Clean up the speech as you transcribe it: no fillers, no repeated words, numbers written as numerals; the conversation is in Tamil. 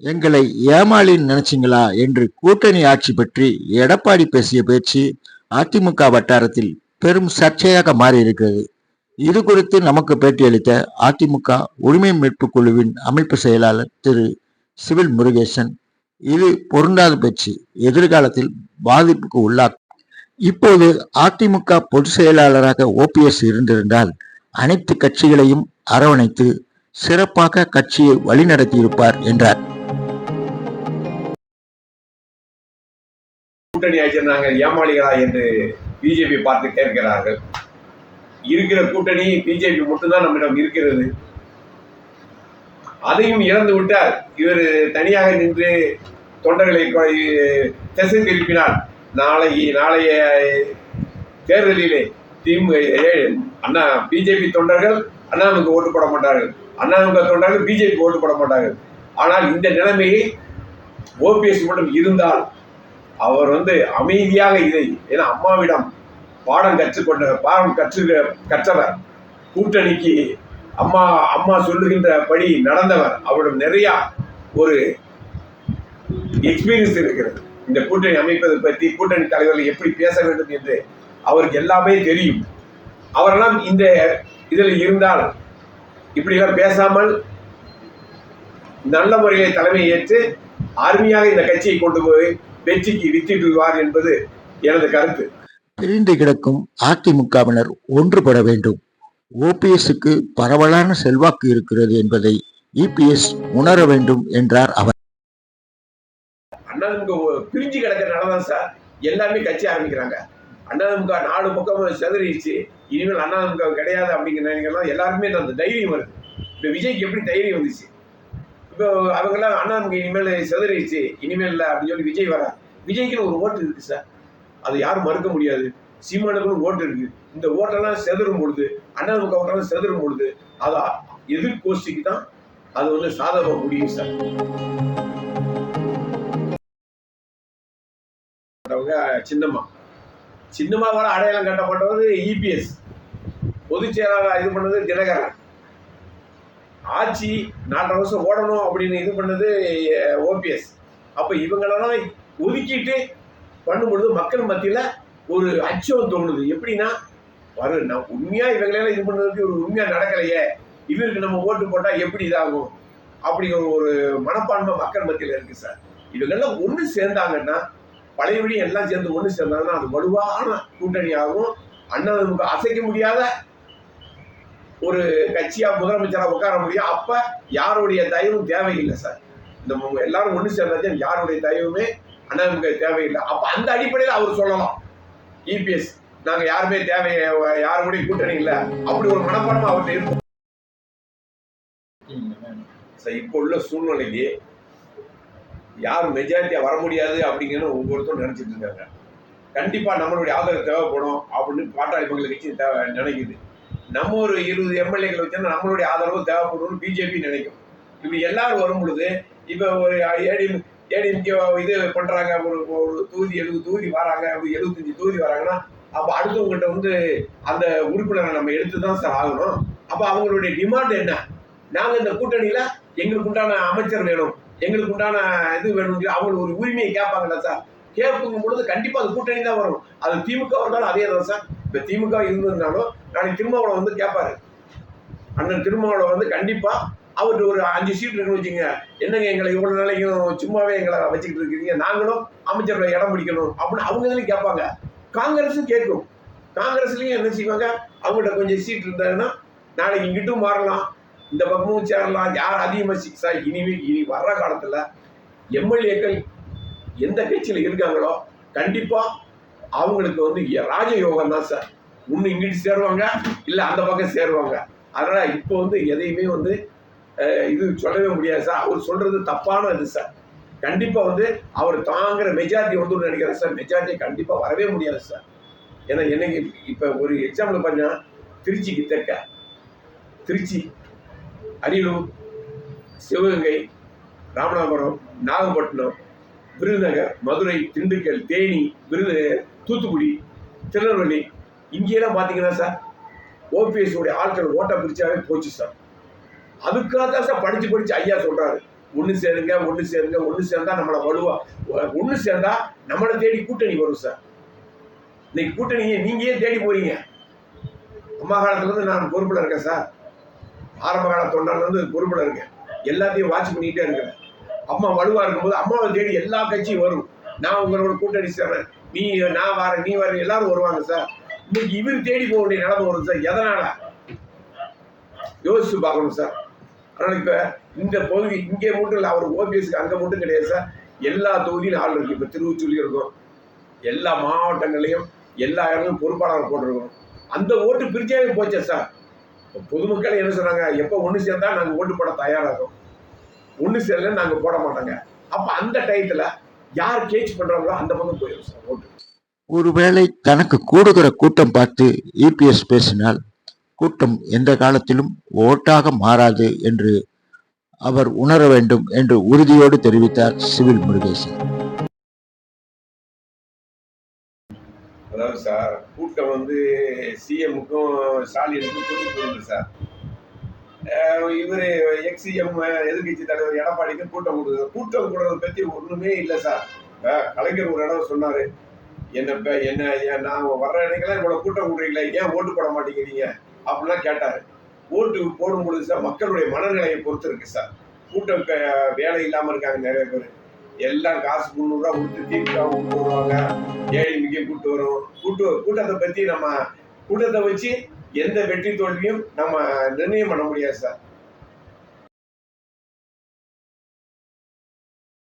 எங்களை ஏமாளின்னு நினைச்சிங்களா என்று கூட்டணி ஆட்சி பற்றி எடப்பாடி பேசிய பேச்சு அதிமுக வட்டாரத்தில் பெரும் சர்ச்சையாக மாறி இருக்கிறது. இது குறித்து நமக்கு பேட்டியளித்த அதிமுக உரிமை மீட்பு குழுவின் அமைப்பு செயலாளர் திரு சிவில் முருகேசன், இது பொருந்தாத பேச்சு, எதிர்காலத்தில் பாதிப்புக்கு உள்ளாக்கும். இப்போது அதிமுக பொதுச் செயலாளராக ஓபிஎஸ் இருந்திருந்தால் அனைத்து கட்சிகளையும் அரவணைத்து சிறப்பாக கட்சியை வழிநடத்தியிருப்பார் என்றார். கூட்டணி ஆட்சியர் ஏமாளிகளா என்று பிஜேபி பார்த்து கேட்கிறார்கள். இருக்கிற கூட்டணி பிஜேபி மட்டும்தான் நம்மிடம் இருக்கிறது. அதையும் இழந்து விட்டால் இவர் தனியாக நின்று தொண்டர்களை திசை திருப்பினால் நாளைய தேர்தலிலே அண்ணா பிஜேபி தொண்டர்கள் அண்ணாவுக்கு ஓட்டு போட மாட்டார்கள், அண்ணாவுக்கு தொண்டர்கள் பிஜேபி ஓட்டு போட மாட்டார்கள். ஆனால் இந்த நிலைமையை ஓபிஎஸ் மட்டும் இருந்தால் அவர் அமைதியாக இதை, ஏன்னா அம்மாவிடம் பாடம் கற்றவர், கூட்டணிக்கு அம்மா சொல்லுகின்ற படி நடந்தவர், அவரிடம் நிறைய ஒரு எக்ஸ்பீரியன்ஸ் இருக்கிறது. இந்த கூட்டணி அமைப்பதை பற்றி, கூட்டணி தலைவர்கள் எப்படி பேச வேண்டும் என்று அவருக்கு எல்லாமே தெரியும். அவரெல்லாம் இந்த இதில் இருந்தால் இப்படிலாம் பேசாமல் நல்ல முறையை தலைமை ஏற்று அருமையாக இந்த கட்சியை கொண்டு போய் வெற்றிக்கு வித்திடுவார் என்பது எனது கருத்து. பிரிந்து கிடக்கும் அதிமுகவினர் ஒன்றுபட வேண்டும். ஓபிஎஸ்க்கு பரவலான செல்வாக்கு இருக்கிறது என்பதை இபிஎஸ் உணர வேண்டும் என்றார் அவர். அண்ணாதிமுக பிரிஞ்சு கிடக்கிறதுனாலதான் சார் எல்லாருமே கட்சி ஆரம்பிக்கிறாங்க. அண்ணாதிமுக 4 பக்கம் செதறிடுச்சு, இனிமேல் அண்ணாதிமுக கிடையாது அப்படிங்கிற எல்லாருமே அந்த தைரியம் வருது. இப்போ விஜய்க்கு எப்படி தைரியம் வந்துச்சு? இப்போ அவங்கெல்லாம் அண்ணாதிமுக இனிமேல் செதறிடுச்சு, இனிமேல் இல்லை அப்படின்னு சொல்லி விஜய் வரார். விஜய்க்குன்னு ஒரு ஓட்டு இருக்கு சார், அது யாரும் மறுக்க முடியாது. சீமானுக்குன்னு ஓட்டு இருக்கு. இந்த ஓட்டெல்லாம் செதறும் பொழுது, அண்ணாதிமுக ஓட்டெல்லாம் செதறும் பொழுது அது எதிர்கோஷ்டிக்கு தான் அது சாதகம் முடியும் சார். சின்னம்மா வர அடையாளம் கட்டப்பட்டது இபிஎஸ், பொதுச் செயலாளர் இது பண்ணது தினகரன், ஆட்சி 4.5 வருஷம் ஓடணும் அப்படின்னு இது பண்ணது ஓபிஎஸ். அப்ப இவங்களெல்லாம் ஒதுக்கிட்டு பண்ணும் பொழுது மக்கள் மத்தியில ஒரு அச்சம் தோணுது. எப்படின்னா உண்மையா இவங்களெல்லாம் இது பண்ணதுக்கு ஒரு உண்மையா நடக்கலையே, இவருக்கு நம்ம ஓட்டு போட்டா எப்படி இதாகும் அப்படிங்கிற ஒரு மனப்பான்மை மக்கள் மத்தியில இருக்கு சார். இவங்கெல்லாம் ஒண்ணு சேர்ந்தாங்கன்னா, பழையபடி எல்லாம் சேர்ந்து ஒண்ணு சேர்ந்தாங்கன்னா அது வலுவான கூட்டணியாகவும் அண்ணாதிமுக அசைக்க முடியாத ஒரு கட்சியா முதலமைச்சரா உட்கார முடியும். அப்ப யாருடைய தயவும் தேவையில்லை சார். இந்த எல்லாரும் ஒண்ணு சேர்ந்தாச்சு, யாருடைய தயவுமே அண்ணாதிமுக தேவையில்லை. அப்ப அந்த அடிப்படையில் அவர் சொல்லலாம், இபிஎஸ் நாங்க யாருமே யாருடைய கூட்டணி இல்லை, அப்படி ஒரு மனப்பான்மை அவர்கிட்ட இருக்கும். இப்போ உள்ள சூழ்நிலைக்கு யாரும் மெஜாரிட்டியா வர முடியாது அப்படிங்கிறது ஒவ்வொருத்தரும் நினைச்சிட்டு இருக்காங்க. கண்டிப்பா நம்மளுடைய ஆதரவு தேவைப்படும் அப்படின்னு பாட்டாளி மக்கள் கட்சி நினைக்குது. நம்ம ஒரு 20 எம்எல்ஏக்கள் வச்சோன்னா நம்மளுடைய ஆதரவு தேவைப்படும்னு பிஜேபி நினைக்கும். இப்படி எல்லாரும் வரும் பொழுது இப்ப ஒரு ஏடிஎம்கே இது பண்றாங்க, ஒரு தொகுதி 70 தொகுதி வராங்க, 75 தொகுதி வராங்கன்னா அப்ப அடுத்தவங்ககிட்ட அந்த உறுப்பினரை நம்ம எடுத்துதான் சார் ஆகணும். அப்ப அவங்களுடைய டிமாண்ட் என்ன? நாங்க இந்த கூட்டணியில எங்களுக்கு உண்டான அமைச்சர் வேணும், எங்களுக்கு உண்டான இது வேணும், அவங்களுக்கு ஒரு உரிமையை கேட்பாங்கல்ல சார். கேட்கும் பொழுது கண்டிப்பா அது கூட்டணி தான் வரும். அது திமுக இருந்தாலும் அதே தான் சார். இப்ப திமுக இருந்திருந்தாலும் நாளைக்கு திருமாவளவன் கேட்பாரு, அண்ணன் திருமாவளவன் கண்டிப்பா அவர்கிட்ட ஒரு 5 சீட் இருக்குன்னு வச்சுங்க, என்னங்க எங்களை இவ்வளவு நாளைக்கும் சும்மாவே எங்களை வச்சுக்கிட்டு இருக்கீங்க, நாங்களும் அமைச்சர்களை இடம் பிடிக்கணும் அப்படின்னு அவங்க இதுலையும் கேட்பாங்க. காங்கிரஸும் கேட்கும். காங்கிரஸ்லயும் என்ன செய்வாங்க, அவங்கள்ட்ட கொஞ்சம் சீட் இருந்தாங்கன்னா நாளைக்கு இங்கிட்டும் மாறலாம், இந்த பக்கமும் சேரலாம். யார் அதிகமாக இனி வர்ற காலத்துல எம்எல்ஏக்கள் எந்த கட்சியில இருக்காங்களோ கண்டிப்பா அவங்களுக்கு ராஜயோகம் தான் சார். ஒண்ணு இங்கிட்டு சேருவாங்க, இல்ல அந்த பக்கம் சேருவாங்க. அதனால இப்போ எதையுமே இது சொல்லவே முடியாது சார். அவர் சொல்றது தப்பான இது சார். கண்டிப்பா அவர் தாங்கிற மெஜாரிட்டி நினைக்கிறேன் சார். மெஜாரிட்டி கண்டிப்பா வரவே முடியாது சார். ஏன்னா என்னைக்கு இப்ப ஒரு எக்ஸாம்பிள் பார்த்தீங்கன்னா, திருச்சிக்கு தெற்க திருச்சி, அரியலூர், சிவகங்கை, ராமநாதபுரம், நாகப்பட்டினம், விருதுநகர், மதுரை, திண்டுக்கல், தேனி, தூத்துக்குடி, திருநெல்வேலி, இங்கெல்லாம் பார்த்தீங்கன்னா சார் ஓபிஎஸ் உடைய ஆட்கள் ஓட்ட பிரிச்சாவே போச்சு சார். அதுக்காக தான் சார் படிச்சு ஐயா சொல்றாரு, ஒன்று சேருங்க, ஒன்று சேருங்க, ஒன்று சேர்ந்தா நம்மளை வலுவா ஒன்று சேர்ந்தா நம்மளை தேடி கூட்டணி வரும் சார். இன்னைக்கு கூட்டணியை நீங்க ஏன் தேடி போறீங்க? அம்மா காலத்துல இருந்து நான் பொறுப்புல இருக்கேன் சார். ஆரம்ப கால தொண்டர்ல இருந்து பொறுப்புல இருக்கேன். எல்லாத்தையும் வாட்ச் பண்ணிட்டே இருக்கிறேன். அம்மா வலுவா இருக்கும்போது அம்மாவை தேடி எல்லா கட்சியும் வரும். நான் உங்களோட கூட்டணி சேர்றேன், நீ நான் வரேன், நீ வரேன், எல்லாரும் வருவாங்க சார். இன்னைக்கு இவர் தேடி போக வேண்டிய நிலைமை வரும் சார். எதனால யோசிச்சு பார்க்கணும் சார். அதனால இப்ப இந்த பகுதி இங்கே மட்டும் இல்லை, அவர் ஓபிஎஸ்க்கு அங்க மட்டும் கிடையாது சார். எல்லா தொகுதியிலும் ஆள் இருக்கு. இப்ப திருவொற்றியூர்லயும் இருக்கும், எல்லா மாவட்டங்களையும் எல்லா இடங்களும் பொறுப்பாளர் போட்டிருக்கோம். அந்த ஓட்டு பிரிச்சாவே போச்சே சார். பொதுமக்கள் என்ன சொல்றாங்க, எப்ப ஒண்ணு சேர்ந்தா நாங்க ஓட்டு போட தயாராகும், ஒண்ணு சேரல நாங்க போட மாட்டாங்க. அப்ப அந்த டயத்துல யார் கேட்ச் பண்றாங்களோ அந்த பக்கம் போயிடும் சார் ஓட்டு. ஒருவேளை தனக்கு கூடுகிற கூட்டம் பார்த்து இபிஎஸ் பேசினால் கூட்டம் எந்த காலத்திலும் ஓட்டாக மாறாது என்று அவர் உணர வேண்டும் என்று உறுதியோடு தெரிவித்தார் சிவில் முருகேசன். அதாவது சார், கூட்டம் வந்து சிஎம்முக்கும் ஸ்டாலினுக்கும் கூட்டு போயிருக்கு சார். இவரு எக்ஸிஎம் எதிர்கட்சி தலைவர் எடப்பாடிக்கும் கூட்டம் கொடுக்குது. கூட்டம் கூடுறதை பத்தி ஒண்ணுமே இல்லை சார். கலைஞர் ஒரு இடம் சொன்னாரு, என்ன நான் வர்ற இடங்கள்லாம் இவ்வளவு கூட்டம் கூடுறீங்களே, ஏன் ஓட்டு போட மாட்டேங்கிறீங்க அப்படிலாம் கேட்டாரு. ஓட்டு போடும் பொழுது சார் மக்களுடைய மனநிலையை பொறுத்து இருக்கு சார். கூட்டம் வேலை இல்லாம இருக்காங்க நிறைய பேர். எல்லாம் காசு 300 ரூபா கொடுத்து திமுக கூட்டு வருவாங்க, ஏடிமிக்க கூட்டு வரும். கூட்டத்தை பத்தி நம்ம கூட்டத்தை வச்சு எந்த வெற்றி தோல்வியும் நம்ம நிர்ணயம் பண்ண முடியாது சார்.